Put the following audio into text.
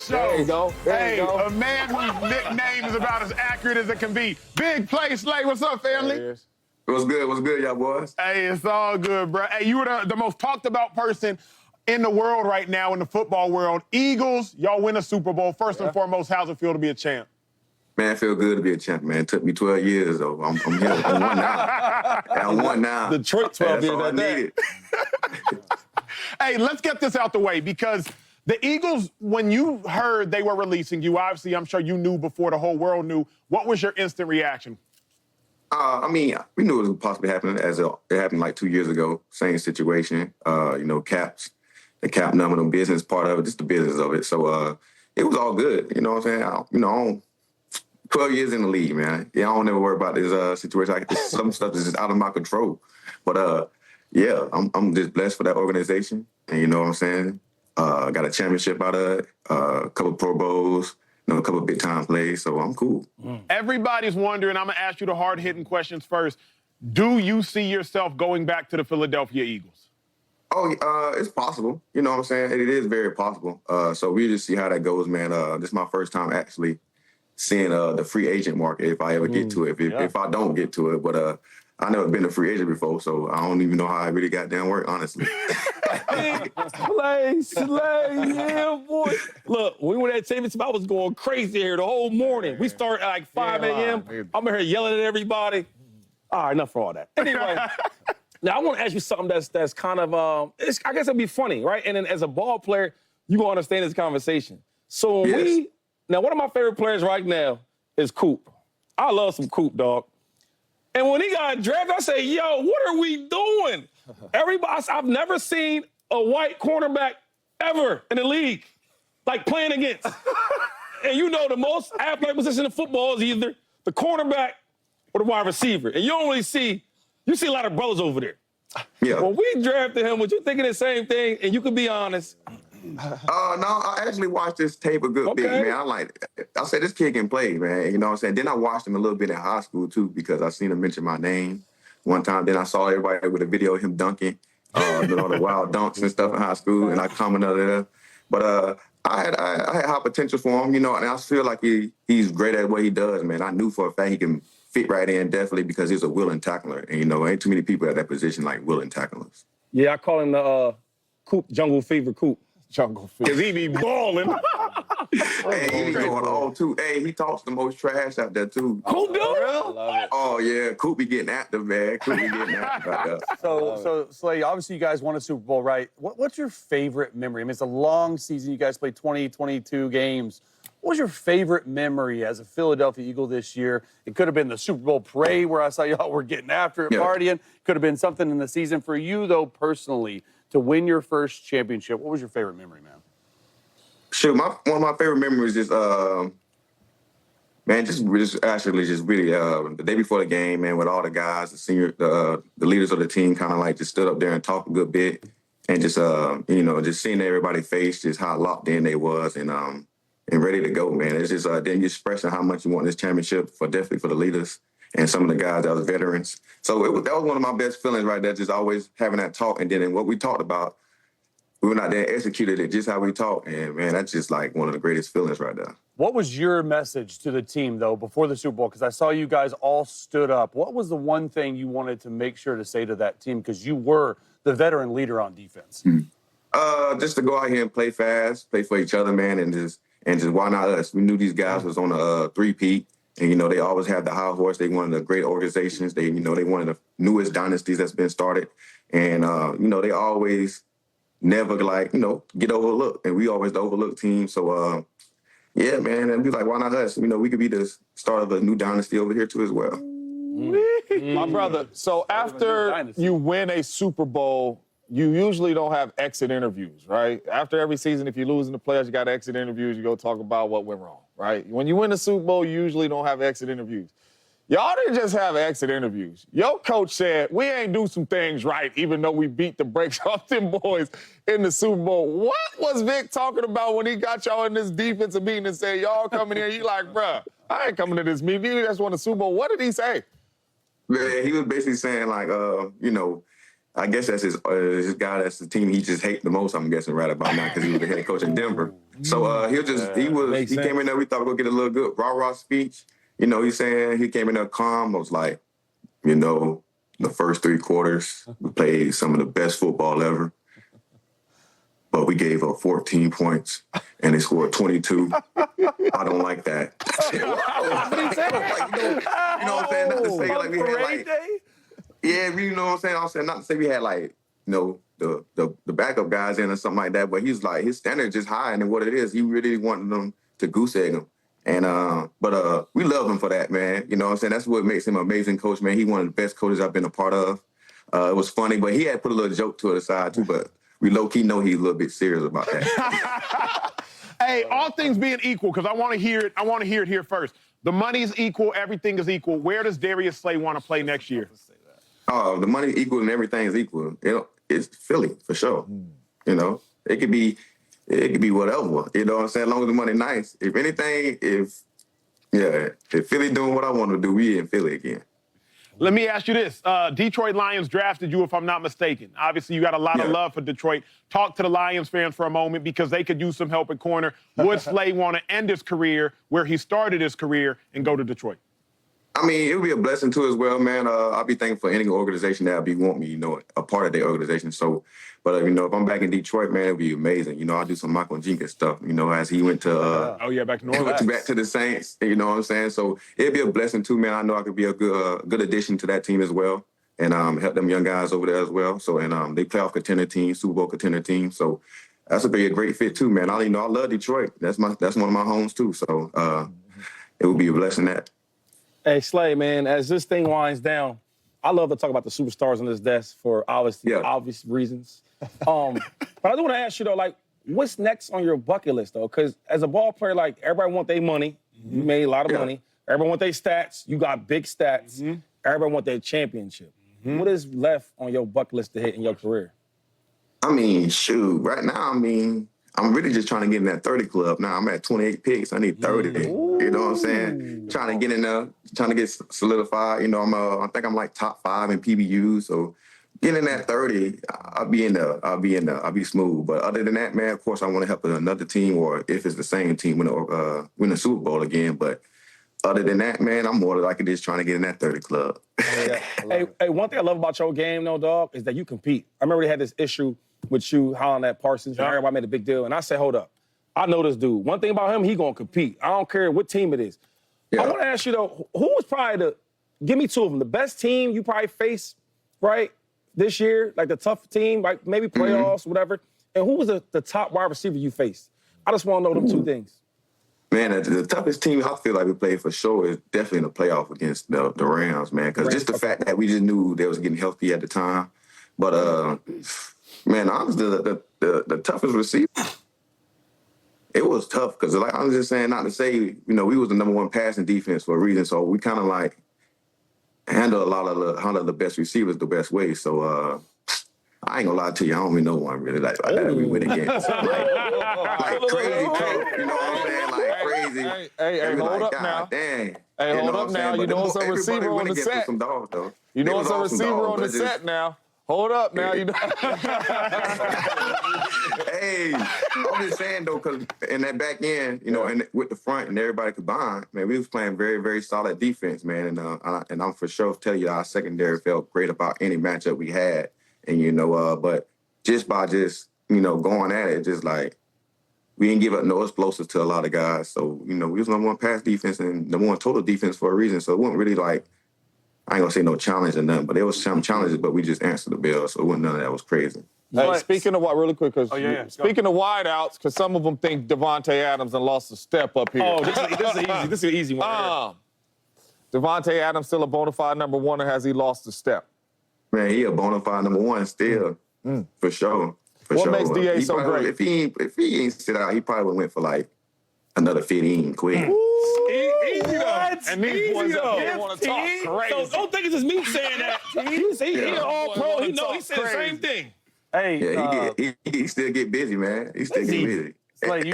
show. There you go. There you go. A man whose nickname is about as accurate as it can be. Big Play Slay. What's up, family? What's good? What's good, y'all boys? Hey, it's all good, bro. Hey, you were the most talked about person in the world right now, in the football world. Eagles, y'all win a Super Bowl. First and foremost, how's it feel to be a champ? Man, it feel good to be a champ, man. It took me 12 years, though. I'm here. I'm one now. I'm one now. Detroit 12 years at that. Hey, let's get this out the way, because the Eagles, when you heard they were releasing you, obviously, I'm sure you knew before the whole world knew. What was your instant reaction? I mean, we knew it was possibly happening it happened like 2 years ago. Same situation. Caps, the cap number, the business part of it, just the business of it. So it was all good. You know what I'm saying? 12 years in the league, man. Yeah, I don't ever worry about this situation. Some stuff is just out of my control. But yeah, I'm just blessed for that organization. And you know what I'm saying? Got a championship out of it, a couple Pro Bowls, a couple big time plays, so I'm cool. Everybody's wondering, I'm gonna ask you the hard-hitting questions first. Do you see yourself going back to the Philadelphia Eagles? Oh, it's possible. You know what I'm saying? It is very possible. So we'll just see how that goes, man. This is my first time actually seeing the free agent market, if I ever get to it. If I don't get to it, but I never been a free agent before, so I don't even know how I really got down work, honestly. Slay, yeah, boy. Look, when we were at championship, I was going crazy here the whole morning. We started at like 5 a.m. I'm in here yelling at everybody. All right, enough for all that. Anyway, now I want to ask you something that's kind of, I guess it'll be funny, right? And then as a ball player, you gonna understand this conversation. So now one of my favorite players right now is Coop. I love some Coop, dog. And when he got drafted, I say, yo, what are we doing? I've never seen a white cornerback ever in the league, like playing against. And you know the most athletic position in football is either the cornerback or the wide receiver. And you don't really see a lot of brothers over there. Yeah. When we drafted him, was you thinking the same thing? And you can be honest. No, I actually watched this tape a good bit, man. I said, this kid can play, man. You know what I'm saying? Then I watched him a little bit in high school, too, because I seen him mention my name one time. Then I saw everybody with a video of him dunking, the wild dunks and stuff in high school, and I commented on it. But I had high potential for him, and I feel like he's great at what he does, man. I knew for a fact he can fit right in, definitely, because he's a willing tackler. And, ain't too many people at that position like willing tacklers. Yeah, I call him the Coop, Jungle Fever Coop. Jungle Fever. Because he be balling. Hey, he be going on, too. Hey, he talks the most trash out there, too. Coop, dude? Oh, yeah. Coop be getting active, man. Coop be getting active out there. So Slay, obviously you guys won a Super Bowl, right? What's your favorite memory? I mean, it's a long season. You guys played 22 games. What was your favorite memory as a Philadelphia Eagle this year? It could have been the Super Bowl parade where I saw y'all were getting after it, partying. Could have been something in the season. For you, though, personally, to win your first championship, what was your favorite memory, man? Sure, one of my favorite memories is, really, the day before the game, man, with all the guys, the leaders of the team, kind of like just stood up there and talked a good bit, and just just seeing everybody's face, just how locked in they was, and ready to go, man. It's just then you expressing how much you want this championship definitely for the leaders and some of the guys that was veterans. So that was one of my best feelings right there, just always having that talk. And then in what we talked about, we went out there and executed it just how we talked. And, man, that's just like one of the greatest feelings right there. What was your message to the team, though, before the Super Bowl? Because I saw you guys all stood up. What was the one thing you wanted to make sure to say to that team? Because you were the veteran leader on defense. Just to go out here and play fast, play for each other, man, and just why not us? We knew these guys was on a three-peat. And, they always have the high horse. They one of the great organizations. They one of the newest dynasties that's been started. And, they always never, get overlooked. And we always the overlooked team. So, yeah, man. And be like, why not us? We could be the start of a new dynasty over here, too, as well. My brother, so after you win a Super Bowl, you usually don't have exit interviews, right? After every season, if you lose in the playoffs, you got exit interviews. You go talk about what went wrong, right? When you win the Super Bowl, you usually don't have exit interviews. Y'all didn't just have exit interviews. Your coach said, we ain't do some things right, even though we beat the brakes off them boys in the Super Bowl. What was Vic talking about when he got y'all in this defensive meeting and said, y'all coming here? You like, bruh, I ain't coming to this meeting. You just won the Super Bowl. What did he say? Man, he was basically saying, like, I guess that's his guy, that's the team he just hates the most, I'm guessing, right about now, because he was the head coach in Denver. So he Makes came in there. We thought we were gonna get a little good rah-rah speech. You know, he's saying he came in there calm. I was like, you know, the first 3 quarters we played some of the best football ever, but we gave up 14 points and they scored 22. I don't like that. You know what I'm saying? Not to say like we had like, yeah, you know what I'm saying. I'm saying not to say we had like, you know, the backup guys in or something like that, but he's like his standard just higher than what it is. He really wanted them to goose egg him. And but we love him for that, man. You know what I'm saying? That's what makes him an amazing coach, man. He's one of the best coaches I've been a part of. It was funny, but he had put a little joke to the side too, but we low-key know he's a little bit serious about that. Hey, all things being equal, because I want to hear it here first. The money's equal, everything is equal. Where does Darius Slay want to play next year? The money's equal and everything is equal. You know, it's Philly for sure. You know, it could be whatever. You know what I'm saying? As long as the money nice. If anything, if Philly doing what I want to do, we in Philly again. Let me ask you this. Detroit Lions drafted you, if I'm not mistaken. Obviously, you got a lot of love for Detroit. Talk to the Lions fans for a moment because they could use some help at corner. Would Slay want to end his career where he started his career and go to Detroit? I mean, it would be a blessing too as well, man. I'll be thankful for any organization that want me, you know, a part of their organization. So, but you know, if I'm back in Detroit, man, it'd be amazing. You know, I'll do some Michael Jenkins stuff. You know, as he went to back to New Orleans. back to the Saints. You know what I'm saying? So it'd be a blessing too, man. I know I could be a good addition to that team as well, and help them young guys over there as well. So and they playoff contender team, Super Bowl contender team. So that's would be a great fit too, man. I love Detroit. That's one of my homes too. So it would be a blessing that. Hey, Slay, man, as this thing winds down, I love to talk about the superstars on this desk for obvious reasons. But I do want to ask you, though, like, what's next on your bucket list, though? Because as a ball player, like, everybody want their money. You made a lot of money. Everybody want their stats. You got big stats. Everybody want their championship. What is left on your bucket list to hit in your career? I mean, shoot, right now, I mean, I'm really just trying to get in that 30 club. Now I'm at 28 picks. I need 30. You know what I'm saying? Trying to get in there, trying to get solidified. You know, I think I'm like top 5 in PBU. So getting in that 30, I'll be in there. I'll be smooth. But other than that, man, of course, I want to help another team, or if it's the same team, win the Super Bowl again. But other than that, man, I'm more like just trying to get in that 30 club. Hey, one thing I love about your game, though, dog, is that you compete. I remember they had this issue with you hollering at Parsons, and everybody made a big deal. And I said, hold up. I know this dude. One thing about him, he going to compete. I don't care what team it is. I want to ask you, though, who was probably give me 2 of them, the best team you probably faced, right, this year, like the tough team, like maybe playoffs, whatever, and who was the top wide receiver you faced? I just want to know them 2 things. Man, the toughest team I feel like we played for sure is definitely in the playoff against the Rams, man, because just the fact that we just knew they was getting healthy at the time. But, man, honestly, the toughest receiver, it was tough because, like, I was just saying, not to say, you know, we was the #1 passing defense for a reason, so we kind of like handle the best receivers the best way. So I ain't gonna lie to you, I don't even know one really like that we win against. So, like crazy tough, you know what I'm saying? Like crazy. Hey, hold up now. Dang. Hey, hold up now. You know it's a receiver on the set. You know it's a receiver on the set now. Hold up now, you know. Hey, I'm just saying, though, because in that back end, you know, and with the front and everybody combined, man, we was playing very, very solid defense, man. And I'm for sure tell you our secondary felt great about any matchup we had. And, you know, but just by you know, going at it, just like, we didn't give up no explosives to a lot of guys. So, you know, we was #1 pass defense and #1 total defense for a reason. So it wasn't really like, I ain't gonna say no challenge or nothing, but there was some challenges, but we just answered the bell, so none of that was crazy. Hey, speaking of really quick, speaking of wideouts, because some of them think Devontae Adams and lost a step up here. Oh, this is an easy one. Devontae Adams still a bona fide #1, or has he lost a step? Man, he a bona fide #1 still, for sure. What makes DA so great? If he ain't sit out, he probably would went for like another 15 quick. Easy though. And these boys up here want to talk crazy. So don't think it's just me saying that. He all pro. He know he said the same thing. Hey, Yeah, he still get busy, man. He still get busy. Slay,